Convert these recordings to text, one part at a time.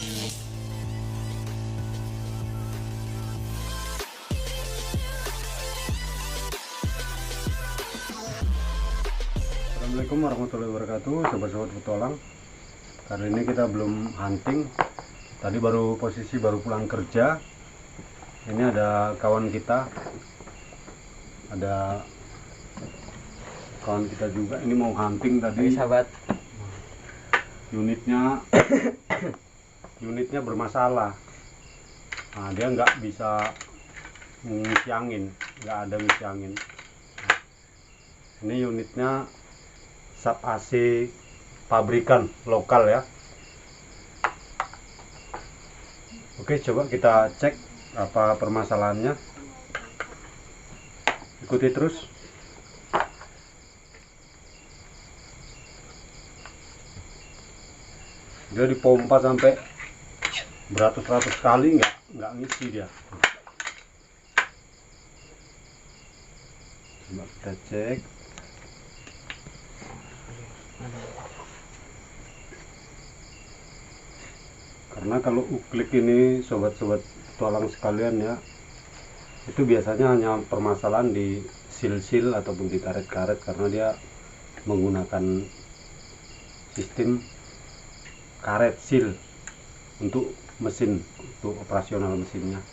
Assalamualaikum warahmatullahi wabarakatuh, sobat-sobat petualang. Kali ini kita belum hunting. Tadi baru pulang kerja. Ini ada kawan kita, juga. Ini mau hunting tadi. Sahabat, unitnya bermasalah. Nah, dia nggak bisa ngisi angin, nggak ada ngisi angin. Ini unitnya sub AC pabrikan lokal ya. Oke, coba kita cek apa permasalahannya. Ikuti terus. Dia dipompa sampai beratus-ratus kali nggak ngisi dia. Coba kita cek. Karena kalau uklik ini sobat-sobat petualang sekalian ya, itu biasanya hanya permasalahan di sil-sil ataupun di karet-karet, karena dia menggunakan sistem karet sil untuk mesin, untuk operasional mesinnya.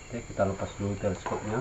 Oke, kita lepas dulu teleskopnya.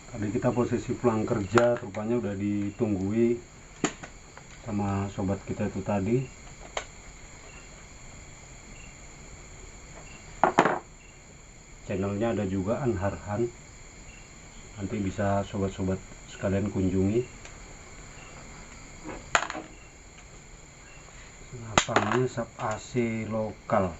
Tadi kita posisi pulang kerja, rupanya udah ditunggui sama sobat kita itu tadi. Channelnya ada juga, Anharhan. Nanti bisa sobat-sobat sekalian kunjungi. Lapangnya sub AC lokal.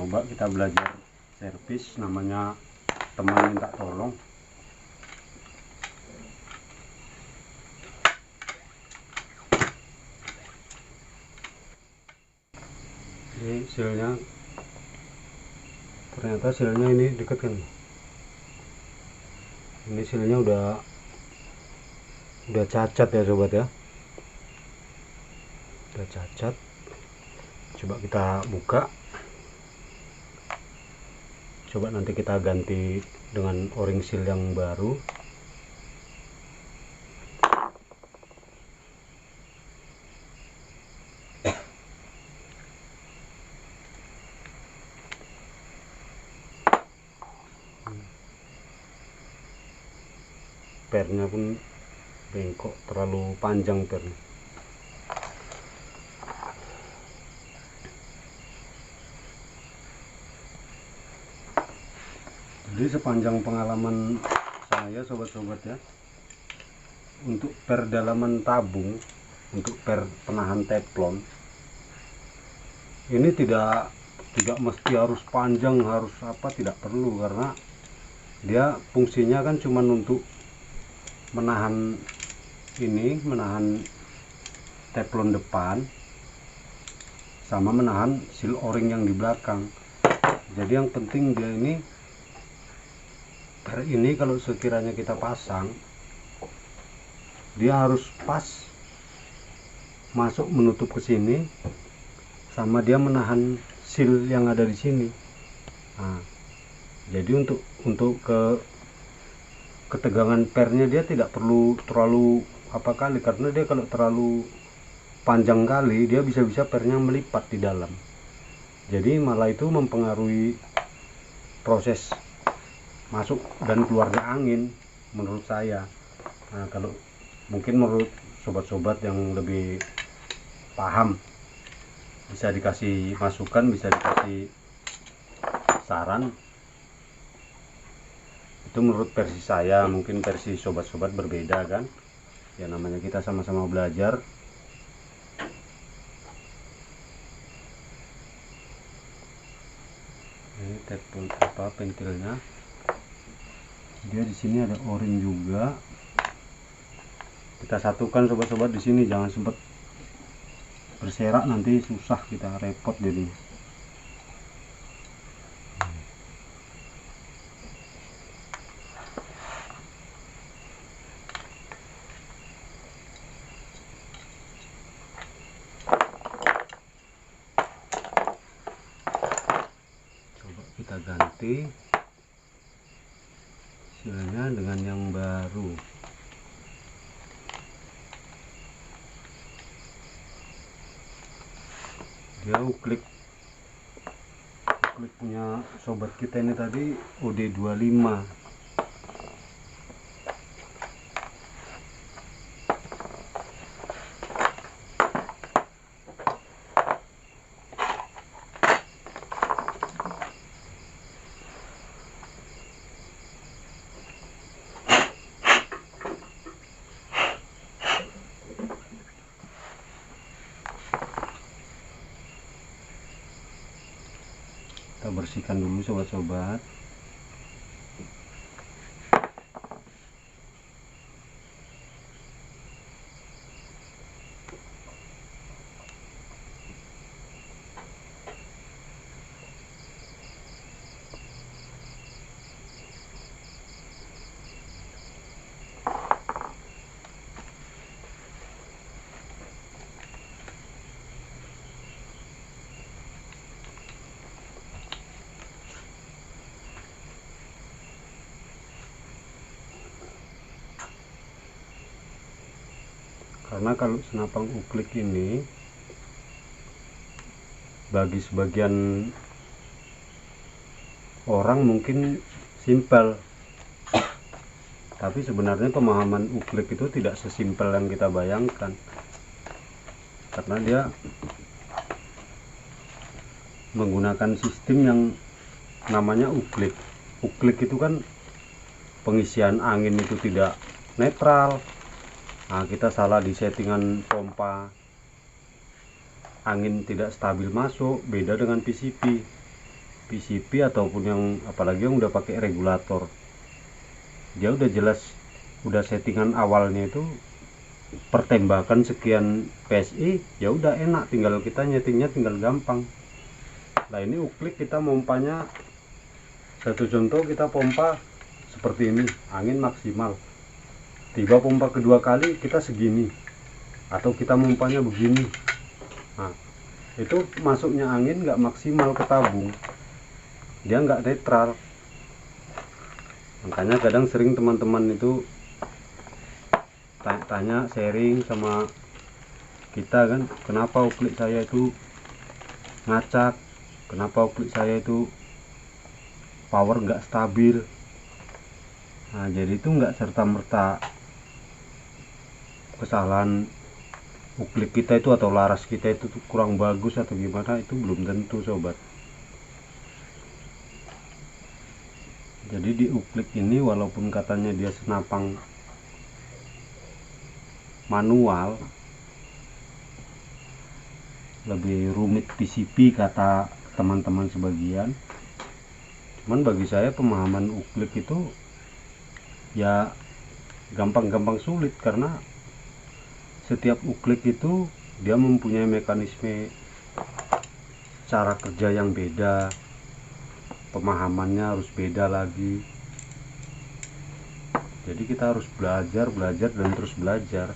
Kita belajar servis, namanya teman minta tolong. Ini silnya, ternyata silnya ini deket kan. Ini silnya udah cacat ya sobat ya, udah cacat. Coba kita buka. Coba nanti kita ganti dengan o-ring seal yang baru. Pernya pun bengkok, terlalu panjang pernya. Jadi sepanjang pengalaman saya sobat-sobat ya, untuk per dalaman tabung, untuk per penahan teflon ini tidak mesti harus panjang, harus apa, tidak perlu, karena dia fungsinya kan cuma untuk menahan teflon depan sama menahan seal o-ring yang di belakang. Jadi yang penting dia ini, per ini kalau sekiranya kita pasang, dia harus pas masuk menutup ke sini, sama dia menahan seal yang ada di sini. Nah, jadi untuk ketegangan pernya dia tidak perlu terlalu kali, karena dia kalau terlalu panjang kali dia bisa pernya melipat di dalam. Jadi malah itu mempengaruhi proses masuk dan keluarnya angin menurut saya. Nah, kalau mungkin menurut sobat-sobat yang lebih paham bisa dikasih masukan, bisa dikasih saran. Itu menurut versi saya, mungkin versi sobat-sobat berbeda kan. Ya namanya kita sama-sama belajar. Ini tepung apa pentilnya. Dia di sini ada orange juga. Kita satukan sobat-sobat di sini, jangan sempat berserak, nanti susah, kita repot jadinya. Coba kita ganti silnya dengan yang baru. Dia uklik punya sobat kita ini tadi OD25. Kita bersihkan dulu sobat-sobat. Karena kalau senapang uklik ini bagi sebagian orang mungkin simpel, tapi sebenarnya pemahaman uklik itu tidak sesimpel yang kita bayangkan. Karena dia menggunakan sistem yang namanya uklik. Uklik itu kan pengisian angin itu tidak netral. Nah, kita salah di settingan pompa, angin tidak stabil masuk, beda dengan PCP ataupun yang apalagi yang udah pakai regulator. Dia udah jelas, udah settingan awalnya itu pertembakan sekian PSI, ya udah enak, tinggal kita nyetingnya tinggal gampang. Nah, ini uklik kita pompanya, satu contoh kita pompa seperti ini, angin maksimal. Tiba pompa kedua kali kita segini, atau kita pompanya begini. Nah, itu masuknya angin nggak maksimal ke tabung, dia nggak netral. Makanya kadang sering teman-teman itu tanya sharing sama kita kan, kenapa uklik saya itu ngacak, kenapa uklik saya itu power nggak stabil. Nah, jadi itu nggak serta-merta kesalahan uklik kita itu atau laras kita itu kurang bagus atau gimana, itu belum tentu sobat. Jadi di uklik ini walaupun katanya dia senapang manual, lebih rumit PCP kata teman-teman sebagian, cuman bagi saya pemahaman uklik itu ya gampang-gampang sulit, karena setiap uklik itu dia mempunyai mekanisme cara kerja yang beda, pemahamannya harus beda lagi. Jadi kita harus belajar dan terus belajar.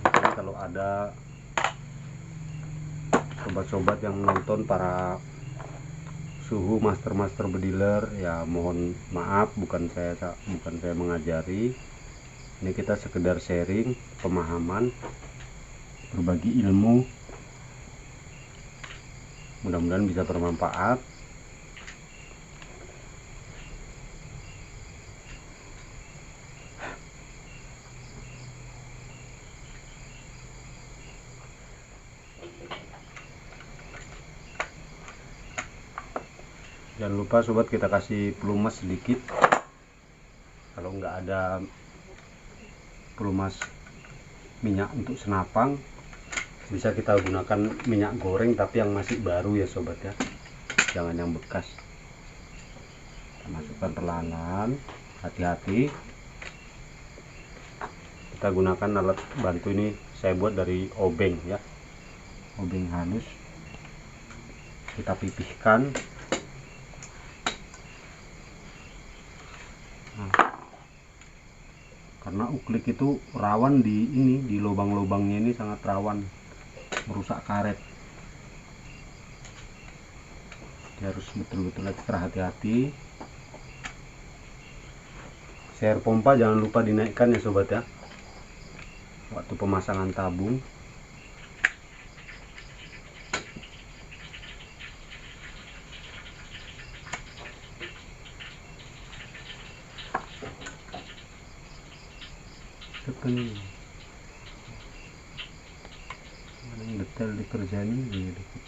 Jadi kalau ada sobat-sobat yang nonton, para suhu master bediler, ya mohon maaf, bukan saya mengajari, Ini kita sekedar sharing pemahaman, berbagi ilmu, mudah-mudahan bisa bermanfaat. Jangan lupa sobat, kita kasih pelumas sedikit. Kalau nggak ada pelumas minyak untuk senapang, bisa kita gunakan minyak goreng tapi yang masih baru ya sobat ya, jangan yang bekas. Kita masukkan perlahan, hati-hati. Kita gunakan alat bantu ini, saya buat dari obeng ya, obeng halus. Kita pipihkan. Karena uklik itu rawan di lubang-lubangnya ini, sangat rawan merusak karet. Dia harus betul-betul ekstra hati-hati. Air pompa jangan lupa dinaikkan ya sobat ya, waktu pemasangan tabung. Tekan mana yang detail dikerjain ini dikit.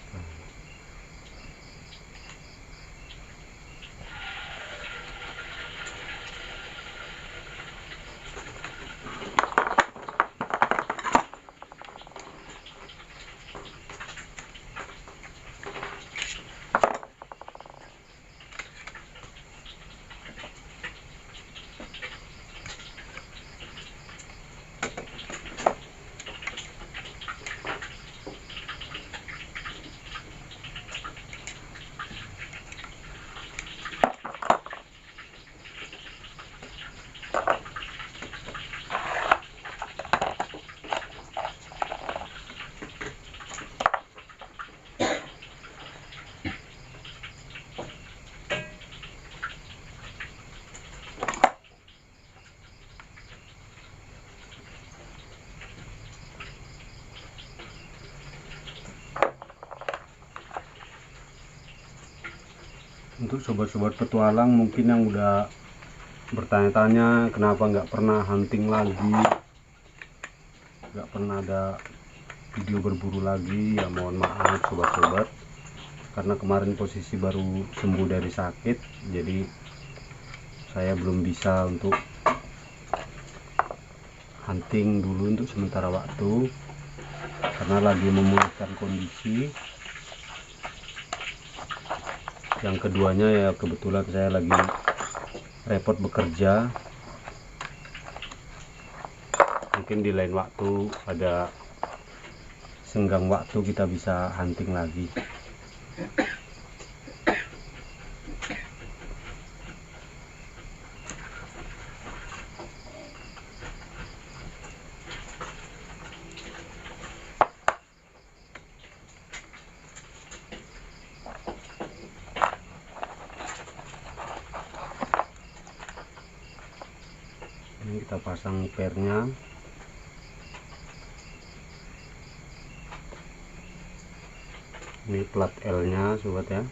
Untuk sobat-sobat petualang mungkin yang udah bertanya-tanya kenapa nggak pernah hunting lagi, nggak pernah ada video berburu lagi, ya mohon maaf sobat-sobat, karena kemarin posisi baru sembuh dari sakit, jadi saya belum bisa untuk hunting dulu untuk sementara waktu, karena lagi memulihkan kondisi. Yang keduanya ya kebetulan saya lagi repot bekerja. Mungkin di lain waktu ada senggang waktu kita bisa hunting lagi. Ini kita pasang pernya. Ini plat L nya sobat ya.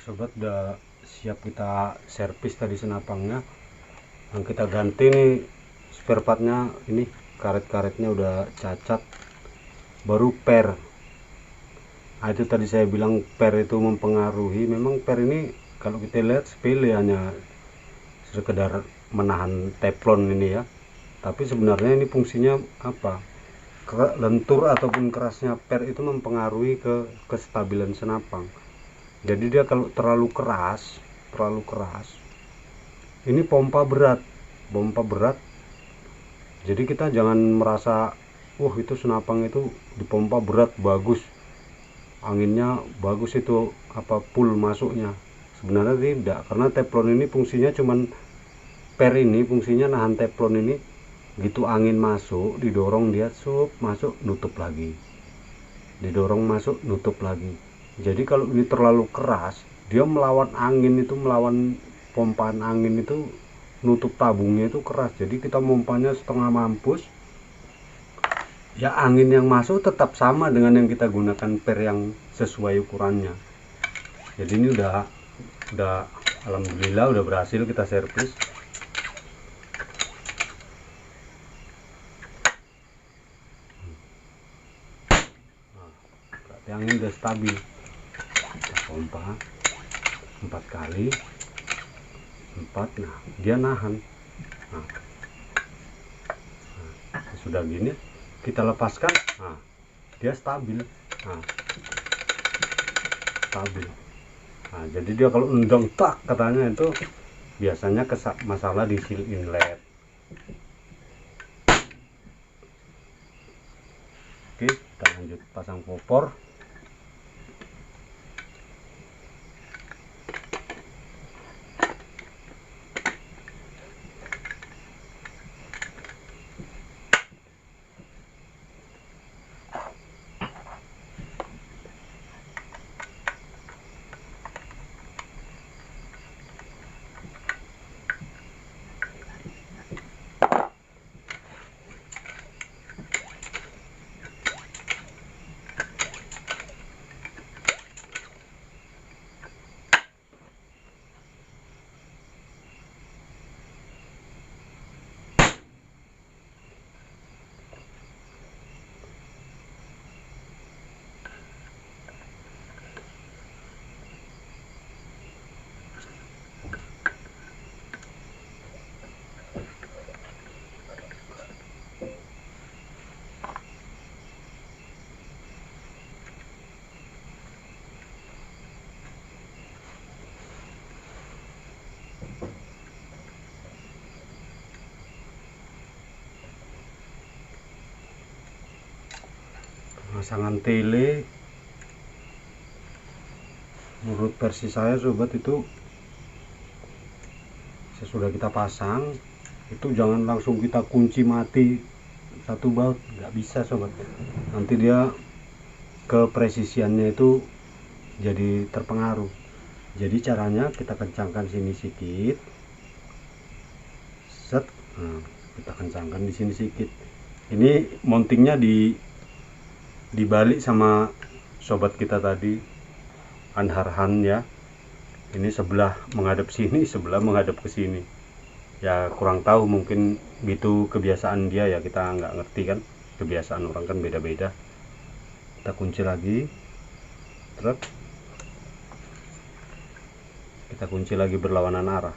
Sobat, udah siap kita servis tadi senapangnya. Yang kita ganti nih spare partnya, ini karet-karetnya udah cacat, baru per. Nah, itu tadi saya bilang per itu mempengaruhi. Memang per ini kalau kita lihat sepele, hanya sekedar menahan teflon ini ya, tapi sebenarnya ini fungsinya apa? Lentur ataupun kerasnya per itu mempengaruhi ke kestabilan senapang. Jadi dia kalau terlalu keras, ini pompa berat. Jadi kita jangan merasa, wah itu senapang itu dipompa berat bagus, anginnya bagus, itu apa full masuknya. Sebenarnya tidak, karena teflon ini fungsinya cuman, per ini fungsinya nahan teflon ini, gitu angin masuk didorong dia masuk nutup lagi, didorong masuk nutup lagi. Jadi kalau ini terlalu keras, dia melawan angin itu, melawan pompaan angin itu, nutup tabungnya itu keras. Jadi kita pompanya setengah mampus, ya angin yang masuk tetap sama dengan yang kita gunakan per yang sesuai ukurannya. Jadi ini udah alhamdulillah udah berhasil kita servis. Berarti angin udah stabil. Kita pompa 4 kali, 4, nah dia nahan. Sudah gini kita lepaskan, nah dia stabil. Nah jadi dia kalau undang tak katanya itu biasanya masalah di seal inlet. Oke, kita lanjut pasang popor. Pemasangan tele menurut versi saya sobat, itu sesudah kita pasang itu jangan langsung kita kunci mati satu baut, nggak bisa sobat. Nanti dia kepresisiannya itu jadi terpengaruh. Jadi caranya kita kencangkan sini sedikit, set, nah, kita kencangkan di sini sedikit. Ini mountingnya dibalik sama sobat kita tadi, Anharhan ya. Ini sebelah menghadap sini, sebelah menghadap ke sini. Ya kurang tahu, mungkin itu kebiasaan dia ya, kita nggak ngerti kan, kebiasaan orang kan beda-beda. Kita kunci lagi, truk. Kita kunci lagi berlawanan arah.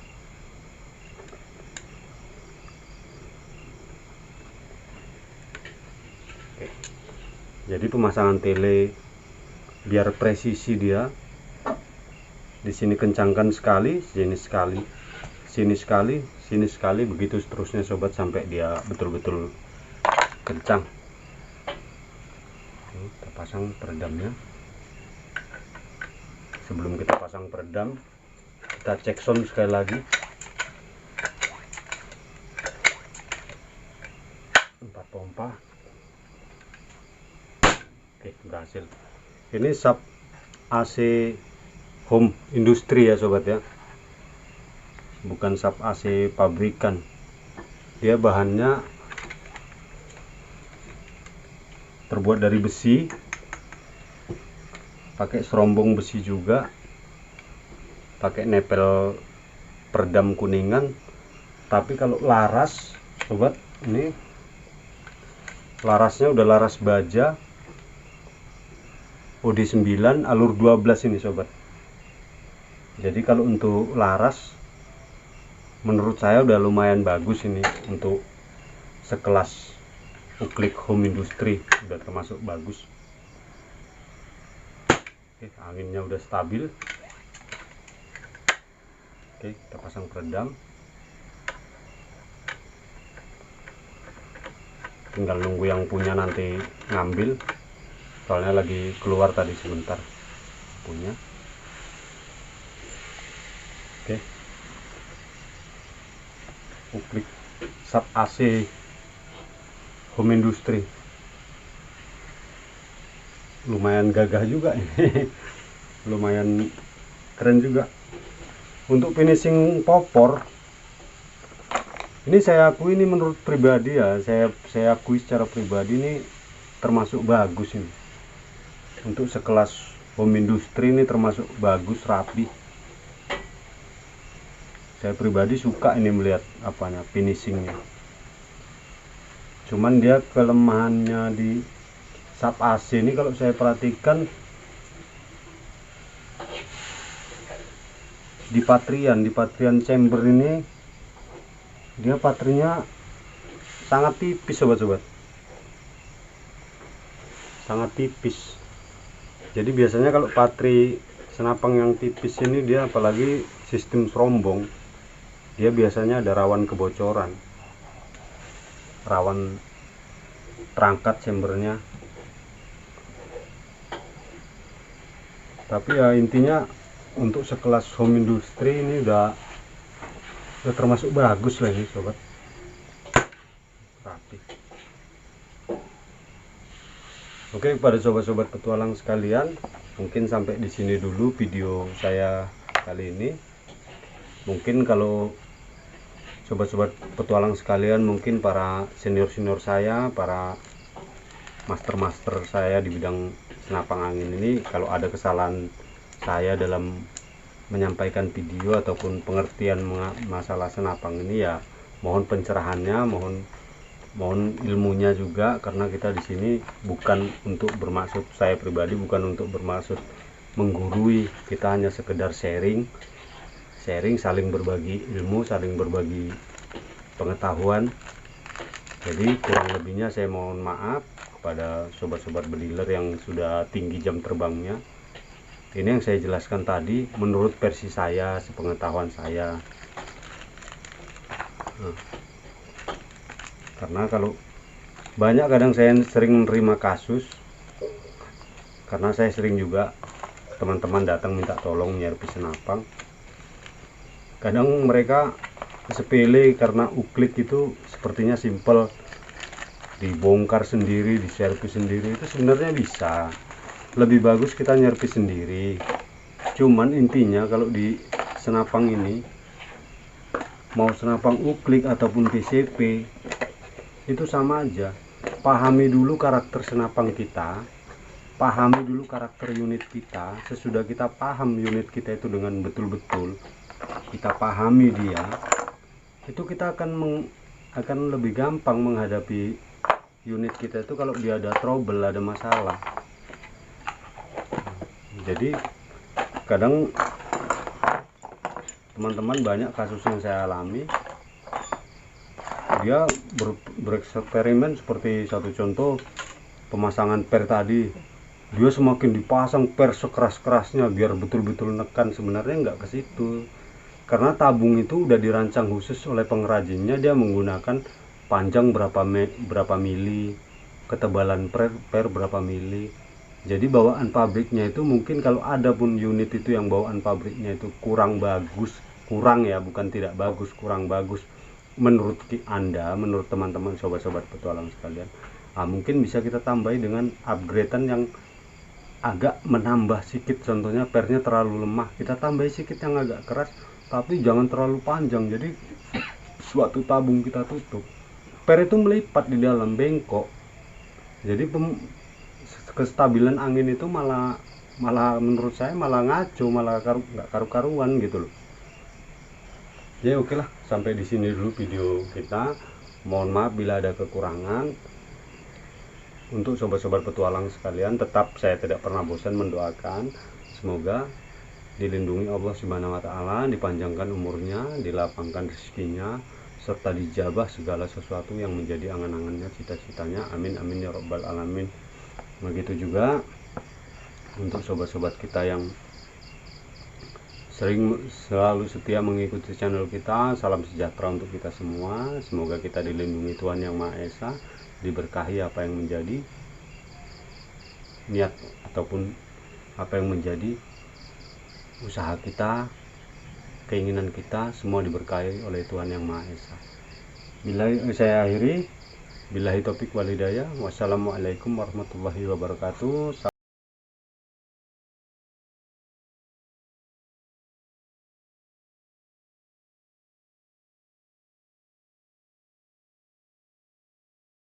Jadi pemasangan tele biar presisi dia, di sini kencangkan sekali, sini sekali, sini sekali, sini sekali, begitu seterusnya sobat sampai dia betul-betul kencang. Kita pasang peredamnya. Sebelum kita pasang peredam, kita cek sound sekali lagi. 4 pompa. Oke, berhasil. Ini sub AC home industri ya sobat ya, bukan sub AC pabrikan. Dia bahannya terbuat dari besi, pakai serombong besi juga, pakai nepel peredam kuningan. Tapi kalau laras sobat, ini larasnya udah laras baja OD9 alur 12 ini sobat. Jadi kalau untuk laras menurut saya udah lumayan bagus ini, untuk sekelas Uklik Home Industry udah termasuk bagus. Oke, anginnya udah stabil. Oke, kita pasang peredam. Tinggal nunggu yang punya nanti ngambil, soalnya lagi keluar tadi sebentar punya. Oke, Uklik sub AC Home Industry lumayan gagah juga ini. Lumayan keren juga. Untuk finishing popor ini saya akui, ini menurut pribadi ya, saya akui secara pribadi ini termasuk bagus ini. Untuk sekelas Home Industry ini termasuk bagus, rapi. Saya pribadi suka ini melihat apanya, finishingnya. Cuman dia kelemahannya di sub AC ini kalau saya perhatikan di Patrian chamber ini, dia patrinya sangat tipis sobat-sobat, sangat tipis. Jadi biasanya kalau patri senapang yang tipis ini, dia apalagi sistem serombong, dia biasanya ada rawan kebocoran, rawan terangkat chambernya. Tapi ya intinya untuk sekelas Home Industry ini udah termasuk bagus lah ini sobat, rapi. Oke, pada sobat-sobat petualang sekalian, mungkin sampai di sini dulu video saya kali ini. Mungkin kalau sobat-sobat petualang sekalian, mungkin para senior-senior saya, para master-master saya di bidang senapang angin ini, kalau ada kesalahan saya dalam menyampaikan video ataupun pengertian masalah senapang ini, ya mohon pencerahannya, mohon ilmunya juga, karena kita di sini bukan untuk bermaksud, saya pribadi bukan untuk bermaksud menggurui, kita hanya sekedar sharing, saling berbagi ilmu, saling berbagi pengetahuan. Jadi kurang lebihnya saya mohon maaf kepada sobat-sobat bediler yang sudah tinggi jam terbangnya. Ini yang saya jelaskan tadi menurut versi saya, sepengetahuan saya. Karena kalau banyak, kadang saya sering menerima kasus, karena saya sering juga teman-teman datang minta tolong nyerpi senapang. Kadang mereka sepele, karena uklik itu sepertinya simple, dibongkar sendiri, diservis sendiri, itu sebenarnya bisa. Lebih bagus kita nyervis sendiri. Cuman intinya kalau di senapang ini, mau senapang uklik ataupun PCP, itu sama aja. Pahami dulu karakter senapang kita, pahami dulu karakter unit kita. Sesudah kita paham unit kita itu dengan betul-betul, kita pahami dia, itu kita akan lebih gampang menghadapi unit kita itu kalau dia ada trouble, ada masalah. Jadi kadang teman-teman, banyak kasus yang saya alami, dia bereksperimen seperti satu contoh pemasangan per tadi, dia semakin dipasang per sekeras-kerasnya biar betul-betul nekan. Sebenarnya nggak ke situ, karena tabung itu udah dirancang khusus oleh pengrajinnya, dia menggunakan panjang berapa mili, ketebalan per berapa mili. Jadi bawaan pabriknya itu, mungkin kalau ada pun unit itu yang bawaan pabriknya itu kurang bagus, kurang ya, bukan tidak bagus, kurang bagus menurut Anda, menurut teman-teman sobat-sobat petualang sekalian, mungkin bisa kita tambahi dengan upgradean yang agak menambah sedikit. Contohnya pernya terlalu lemah, kita tambahi sedikit yang agak keras, tapi jangan terlalu panjang, jadi suatu tabung kita tutup. Per itu melipat di dalam, bengkok. Jadi kestabilan angin itu malah menurut saya malah ngaco, malah nggak karu-karuan gitu loh. Jadi oke lah, sampai di sini dulu video kita. Mohon maaf bila ada kekurangan. Untuk sobat-sobat petualang sekalian, tetap saya tidak pernah bosan mendoakan semoga dilindungi Allah Subhanahu wa taala, dipanjangkan umurnya, dilapangkan rezekinya, serta dijabah segala sesuatu yang menjadi angan-angannya, cita-citanya. Amin amin ya rabbal alamin. Begitu juga untuk sobat-sobat kita yang selalu setia mengikuti channel kita, salam sejahtera untuk kita semua. Semoga kita dilindungi Tuhan Yang Maha Esa, diberkahi apa yang menjadi niat ataupun apa yang menjadi usaha kita, keinginan kita, semua diberkahi oleh Tuhan Yang Maha Esa. Bila saya akhiri, billahi taufik wal hidayah. Wassalamualaikum warahmatullahi wabarakatuh.